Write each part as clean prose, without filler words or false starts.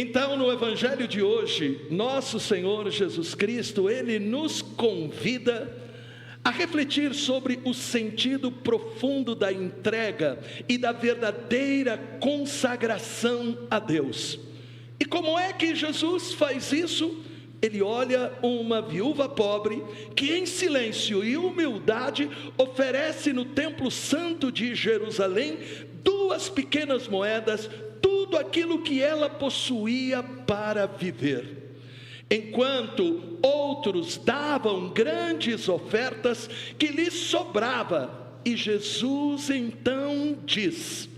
Então, no Evangelho de hoje, nosso Senhor Jesus Cristo, Ele nos convida a refletir sobre o sentido profundo da entrega e da verdadeira consagração a Deus. E como é que Jesus faz isso? Ele olha uma viúva pobre que em silêncio e humildade oferece no templo santo de Jerusalém 2 pequenas moedas, tudo aquilo que ela possuía para viver. Enquanto outros davam grandes ofertas que lhes sobrava, e Jesus então diz: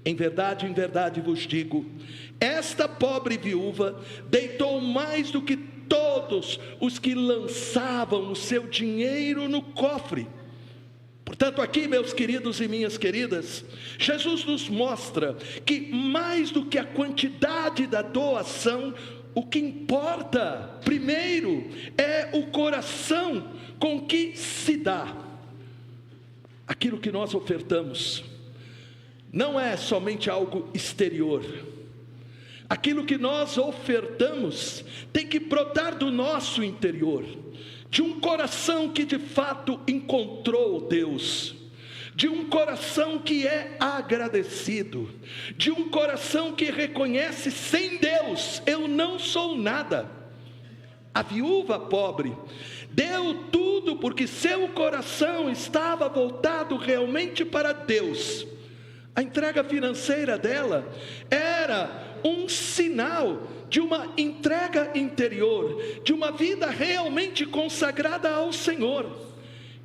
em verdade vos digo, esta pobre viúva deitou mais do que todos os que lançavam o seu dinheiro no cofre. Portanto, aqui, meus queridos e minhas queridas, Jesus nos mostra que mais do que a quantidade da doação, o que importa primeiro é o coração com que se dá. Aquilo que nós ofertamos não é somente algo exterior. Aquilo que nós ofertamos tem que brotar do nosso interior, de um coração que de fato encontrou Deus, de um coração que é agradecido, de um coração que reconhece: sem Deus eu não sou nada. A viúva pobre deu tudo porque seu coração estava voltado realmente para Deus. A entrega financeira dela era um sinal de uma entrega interior, de uma vida realmente consagrada ao Senhor.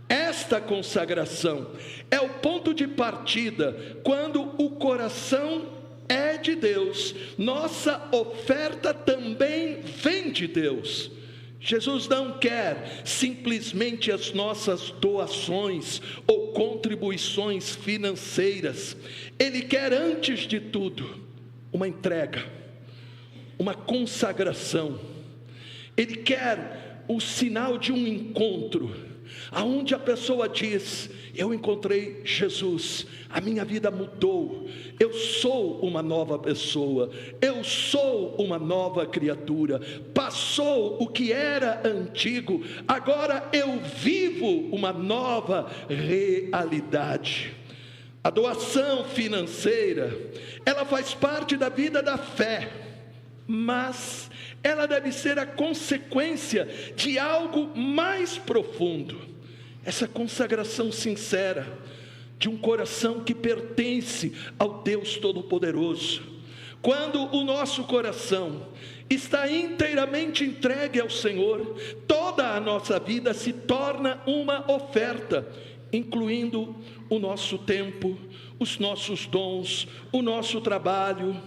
Esta consagração é o ponto de partida. Quando o coração é de Deus, nossa oferta também vem de Deus. Jesus não quer simplesmente as nossas doações ou contribuições financeiras. Ele quer, antes de tudo, uma entrega, uma consagração. Ele quer o sinal de um encontro, aonde a pessoa diz: eu encontrei Jesus, a minha vida mudou, eu sou uma nova pessoa, eu sou uma nova criatura, passou o que era antigo, agora eu vivo uma nova realidade. A doação financeira, ela faz parte da vida da fé, mas ela deve ser a consequência de algo mais profundo. Essa consagração sincera de um coração que pertence ao Deus Todo-Poderoso. Quando o nosso coração está inteiramente entregue ao Senhor, toda a nossa vida se torna uma oferta, incluindo o nosso tempo, os nossos dons, o nosso trabalho,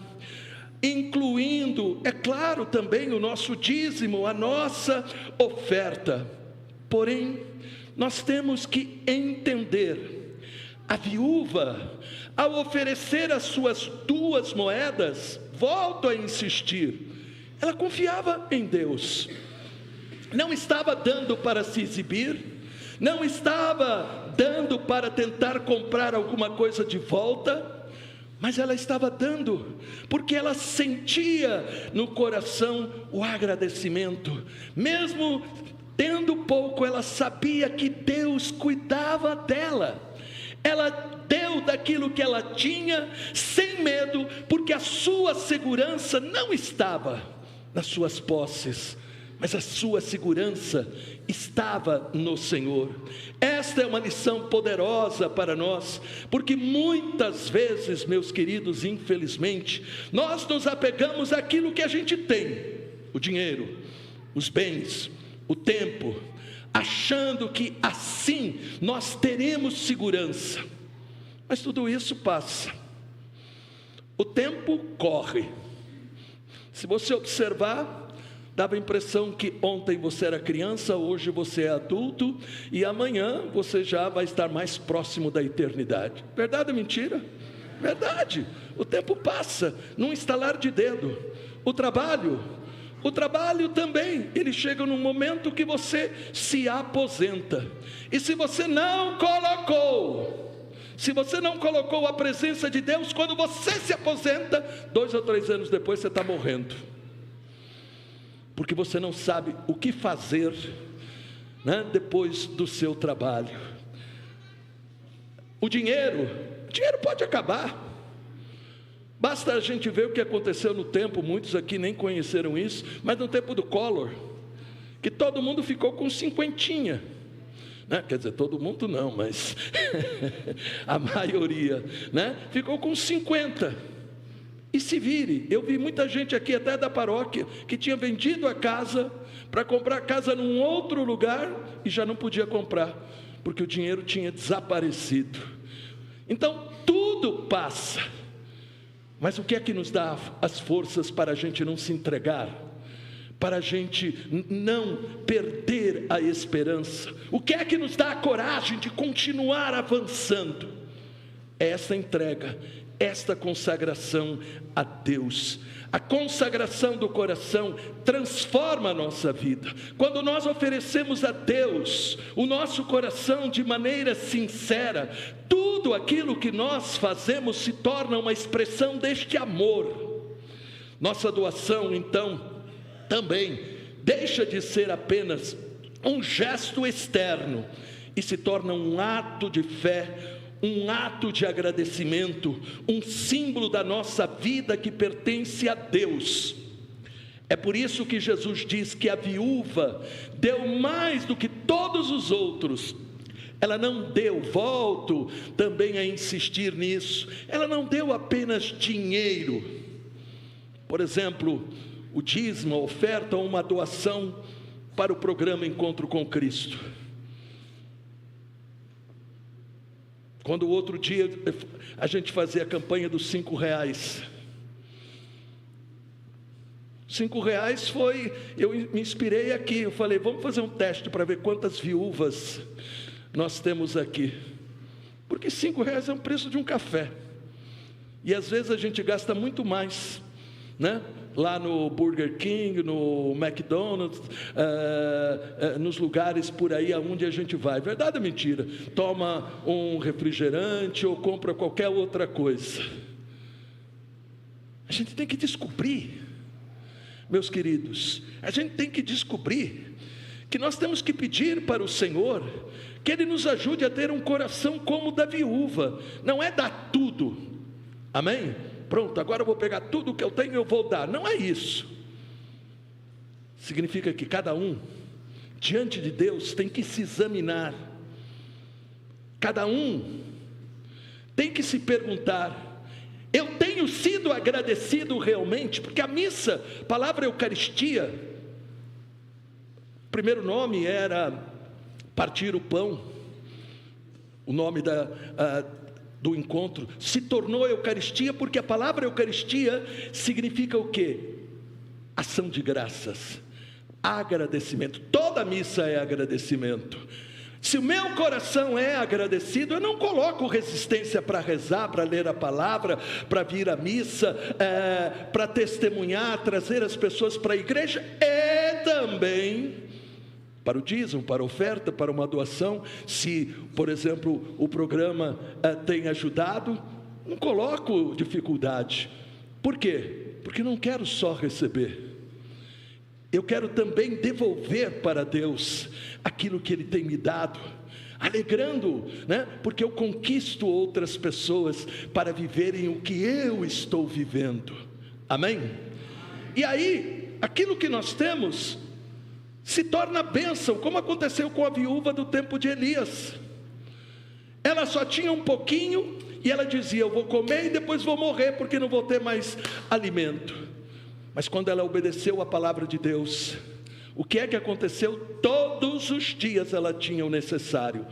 incluindo, é claro, também o nosso dízimo, a nossa oferta. Porém, nós temos que entender: a viúva, ao oferecer as suas 2 moedas, volto a insistir, ela confiava em Deus, não estava dando para se exibir, não estava dando para tentar comprar alguma coisa de volta, mas ela estava dando porque ela sentia no coração o agradecimento. Mesmo tendo pouco, ela sabia que Deus cuidava dela. Ela deu daquilo que ela tinha, sem medo, porque a sua segurança não estava nas suas posses, mas a sua segurança estava no Senhor. Esta é uma lição poderosa para nós, porque muitas vezes, meus queridos, infelizmente, nós nos apegamos àquilo que a gente tem: o dinheiro, os bens, o tempo, achando que assim nós teremos segurança. Mas tudo isso passa, o tempo corre. Se você observar, dava a impressão que ontem você era criança, hoje você é adulto, e amanhã você já vai estar mais próximo da eternidade. Verdade ou mentira? Verdade. O tempo passa num estalar de dedo. O trabalho também, ele chega num momento que você se aposenta. E se você não colocou a presença de Deus, quando você se aposenta, 2 ou 3 anos depois você está morrendo. porque você não sabe o que fazer, né, depois do seu trabalho. O dinheiro pode acabar. Basta a gente ver o que aconteceu no tempo, muitos aqui nem conheceram isso, mas no tempo do Collor, que todo mundo ficou com cinquentinha, né? Quer dizer, todo mundo não, mas a maioria, né? Ficou com 50, e se vire. Eu vi muita gente aqui, até da paróquia, que tinha vendido a casa, para comprar casa num outro lugar, e já não podia comprar, porque o dinheiro tinha desaparecido. Então, tudo passa, mas o que é que nos dá as forças para a gente não se entregar? Para a gente não perder a esperança? O que é que nos dá a coragem de continuar avançando? É essa entrega, esta consagração a Deus. A consagração do coração transforma a nossa vida. Quando nós oferecemos a Deus o nosso coração de maneira sincera, tudo aquilo que nós fazemos se torna uma expressão deste amor. Nossa doação, então, também deixa de ser apenas um gesto externo e se torna um ato de fé, um ato de agradecimento, um símbolo da nossa vida que pertence a Deus. É por isso que Jesus diz que a viúva deu mais do que todos os outros. Ela não deu, volto também a insistir nisso, ela não deu apenas dinheiro, por exemplo, o dízimo, a oferta ou uma doação para o programa Encontro com Cristo. Quando o outro dia a gente fazia a campanha dos R$5, R$5 foi, eu me inspirei aqui, eu falei, vamos fazer um teste para ver quantas viúvas nós temos aqui, porque R$5 é o preço de um café, e às vezes a gente gasta muito mais, né? Lá no Burger King, no McDonald's, nos lugares por aí aonde a gente vai. Verdade ou mentira? Toma um refrigerante ou compra qualquer outra coisa. A gente tem que descobrir, meus queridos, a gente tem que descobrir que nós temos que pedir para o Senhor que Ele nos ajude a ter um coração como o da viúva. Não é dar tudo, amém? Pronto, agora eu vou pegar tudo que eu tenho e eu vou dar. Não é isso. Significa que cada um, diante de Deus, tem que se examinar. Cada um tem que se perguntar: eu tenho sido agradecido realmente? Porque a missa, a palavra Eucaristia, o primeiro nome era partir o pão, o nome do encontro, se tornou Eucaristia, porque a palavra Eucaristia significa o quê? Ação de graças, agradecimento. Toda missa é agradecimento. Se o meu coração é agradecido, eu não coloco resistência para rezar, para ler a palavra, para vir à missa, para testemunhar, trazer as pessoas para a igreja, e também para o dízimo, para a oferta, para uma doação. Se, por exemplo, o programa tem ajudado, não coloco dificuldade. Por quê? Porque não quero só receber, eu quero também devolver para Deus aquilo que Ele tem me dado, alegrando, né? Porque eu conquisto outras pessoas para viverem o que eu estou vivendo, amém? E aí, aquilo que nós temos se torna bênção, como aconteceu com a viúva do tempo de Elias. Ela só tinha um pouquinho, e ela dizia: eu vou comer e depois vou morrer, porque não vou ter mais alimento. Mas quando ela obedeceu a palavra de Deus, o que é que aconteceu? Todos os dias ela tinha o necessário.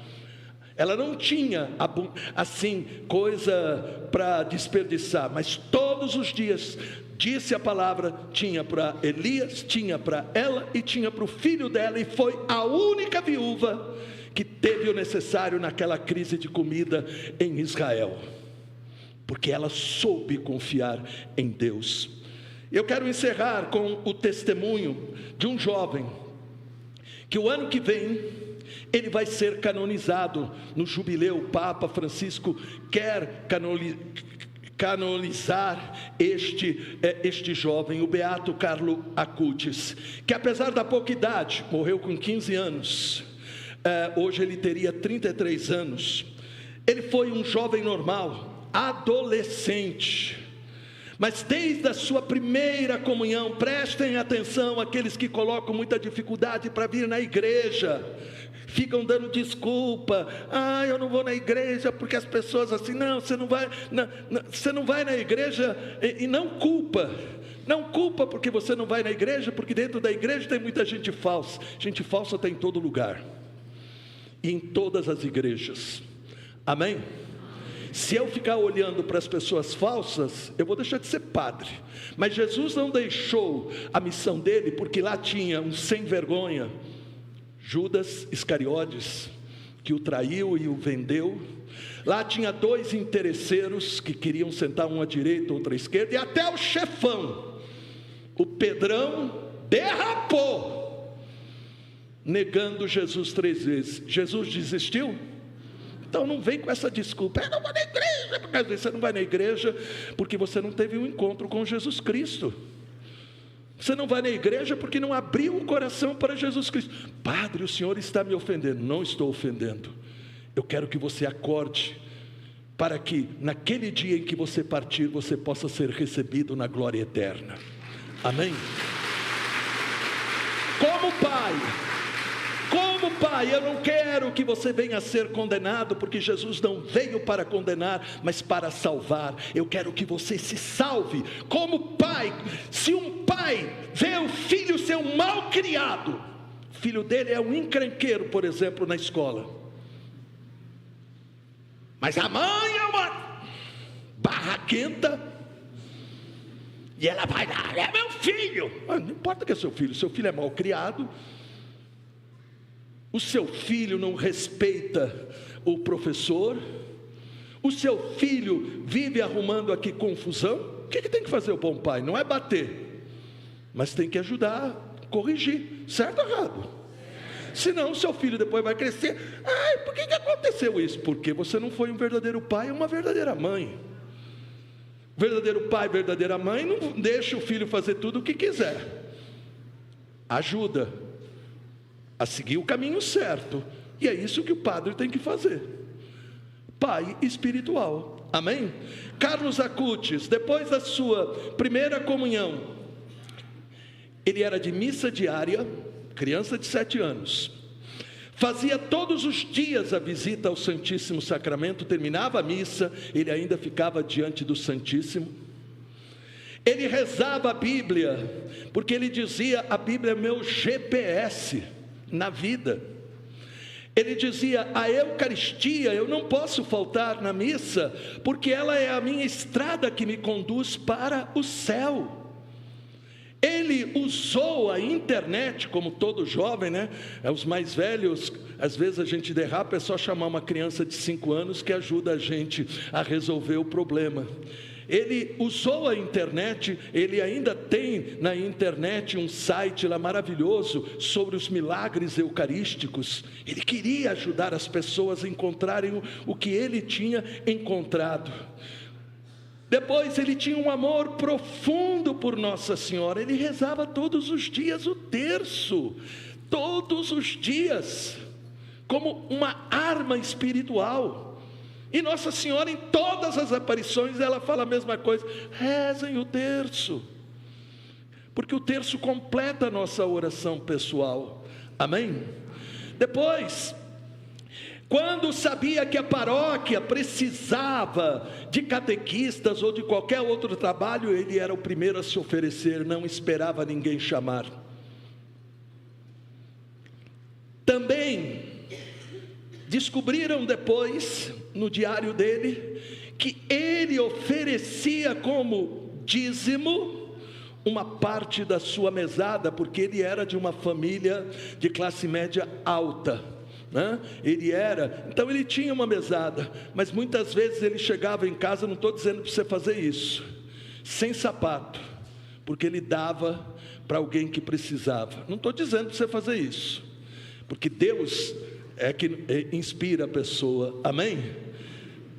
Ela não tinha assim coisa para desperdiçar, mas todos os dias, disse a palavra, tinha para Elias, tinha para ela e tinha para o filho dela. E foi a única viúva que teve o necessário naquela crise de comida em Israel, porque ela soube confiar em Deus. Eu quero encerrar com o testemunho de um jovem que o ano que vem ele vai ser canonizado no jubileu. O Papa Francisco quer canonizar este jovem, o beato Carlo Acutis, que apesar da pouca idade, morreu com 15 anos, hoje ele teria 33 anos, ele foi um jovem normal, adolescente, mas desde a sua primeira comunhão, prestem atenção, aqueles que colocam muita dificuldade para vir na igreja, ficam dando desculpa, eu não vou na igreja porque as pessoas assim, não, você não vai na igreja, e não culpa porque você não vai na igreja, porque dentro da igreja tem muita gente falsa tem em todo lugar, e em todas as igrejas, amém? Se eu ficar olhando para as pessoas falsas, eu vou deixar de ser padre. Mas Jesus não deixou a missão dele, porque lá tinha um sem vergonha, Judas Iscariotes, que o traiu e o vendeu. Lá tinha 2 interesseiros que queriam sentar um à direita, outro à esquerda, e até o chefão, o Pedrão, derrapou, negando Jesus 3 vezes. Jesus desistiu? Então não vem com essa desculpa, eu não vou na igreja, porque às vezes você não vai na igreja porque você não teve um encontro com Jesus Cristo. Você não vai na igreja porque não abriu o coração para Jesus Cristo. Padre, o senhor está me ofendendo. Não estou ofendendo. Eu quero que você acorde, para que naquele dia em que você partir, você possa ser recebido na glória eterna. Amém? Como pai, eu não quero que você venha a ser condenado, porque Jesus não veio para condenar, mas para salvar. Eu quero que você se salve. Como pai, se um pai vê o filho seu mal criado, o filho dele é um encrenqueiro, por exemplo, na escola, mas a mãe é uma barraquenta, e ela vai lá, é meu filho. Não importa que é seu filho é mal criado, o seu filho não respeita o professor, o seu filho vive arrumando aqui confusão. O que tem que fazer o bom pai? Não é bater, mas tem que ajudar, corrigir, certo ou errado? Senão o seu filho depois vai crescer, por que aconteceu isso? Porque você não foi um verdadeiro pai, uma verdadeira mãe. Verdadeiro pai, verdadeira mãe não deixa o filho fazer tudo o que quiser, ajuda a seguir o caminho certo, e é isso que o padre tem que fazer, pai espiritual, amém? Carlos Acutis, depois da sua primeira comunhão, ele era de missa diária, criança de 7 anos, fazia todos os dias a visita ao Santíssimo Sacramento, terminava a missa, ele ainda ficava diante do Santíssimo, ele rezava a Bíblia, porque ele dizia, a Bíblia é meu GPS na vida. Ele dizia, a Eucaristia eu não posso faltar na missa, porque ela é a minha estrada que me conduz para o céu. Ele usou a internet, como todo jovem, né? Os mais velhos, às vezes a gente derrapa, é só chamar uma criança de 5 anos que ajuda a gente a resolver o problema. Ele usou a internet, ele ainda tem na internet um site lá maravilhoso sobre os milagres eucarísticos. Ele queria ajudar as pessoas a encontrarem o que ele tinha encontrado. Depois ele tinha um amor profundo por Nossa Senhora, ele rezava todos os dias o terço, todos os dias, como uma arma espiritual. E Nossa Senhora, em todas as aparições, ela fala a mesma coisa: rezem o terço, porque o terço completa a nossa oração pessoal, amém? Depois, quando sabia que a paróquia precisava de catequistas ou de qualquer outro trabalho, ele era o primeiro a se oferecer, não esperava ninguém chamar. Também descobriram depois, no diário dele, que ele oferecia como dízimo uma parte da sua mesada, porque ele era de uma família de classe média alta, né? Então ele tinha uma mesada, mas muitas vezes ele chegava em casa, não estou dizendo para você fazer isso, sem sapato, porque ele dava para alguém que precisava. Não estou dizendo para você fazer isso, porque Deus é que inspira a pessoa, amém?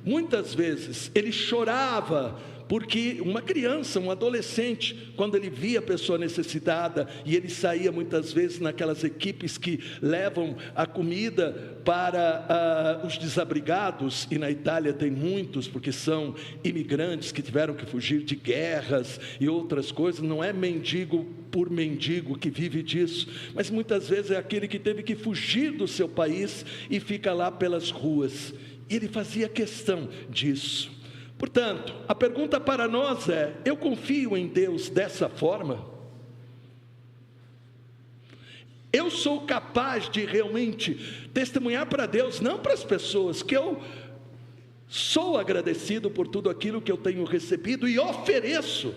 Muitas vezes ele chorava porque uma criança, um adolescente, quando ele via a pessoa necessitada, e ele saía muitas vezes naquelas equipes que levam a comida para os desabrigados, e na Itália tem muitos, porque são imigrantes que tiveram que fugir de guerras e outras coisas. Não é mendigo por mendigo que vive disso, mas muitas vezes é aquele que teve que fugir do seu país e fica lá pelas ruas. E ele fazia questão disso. Portanto, a pergunta para nós é: eu confio em Deus dessa forma? Eu sou capaz de realmente testemunhar para Deus, não para as pessoas, que eu sou agradecido por tudo aquilo que eu tenho recebido e ofereço.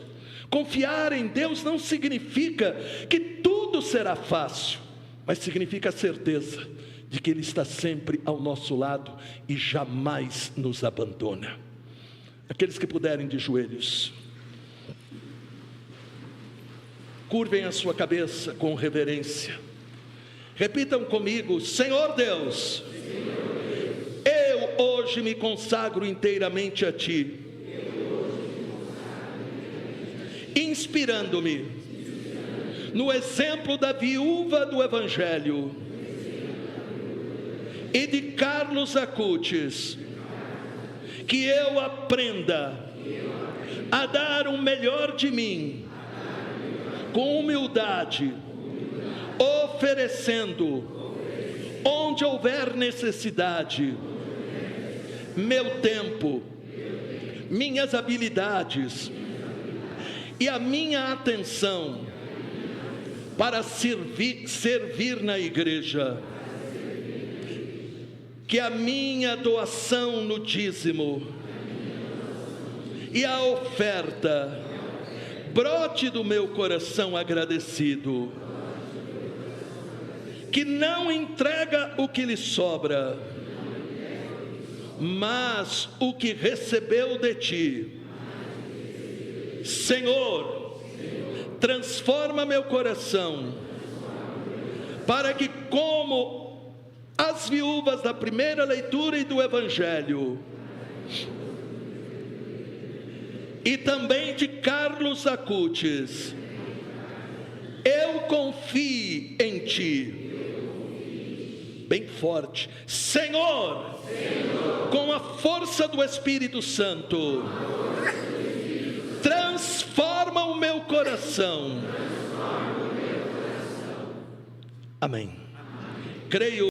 Confiar em Deus não significa que tudo será fácil, mas significa a certeza de que Ele está sempre ao nosso lado e jamais nos abandona. Aqueles que puderem, de joelhos, curvem a sua cabeça com reverência, repitam comigo: Senhor Deus, eu hoje me consagro inteiramente a Ti, inspirando-me no exemplo da viúva do Evangelho e de Carlos Acutis, que eu aprenda a dar o melhor de mim, com humildade, oferecendo onde houver necessidade, meu tempo, minhas habilidades e a minha atenção para servir na igreja. Que a minha doação no dízimo e a oferta brote do meu coração agradecido, que não entrega o que lhe sobra, mas o que recebeu de Ti. Senhor, transforma meu coração, para que, como as viúvas da primeira leitura e do Evangelho, e também de Carlos Acutis, eu confio em Ti, bem forte, Senhor, com a força do Espírito Santo, transforma o meu coração. Amém. Creio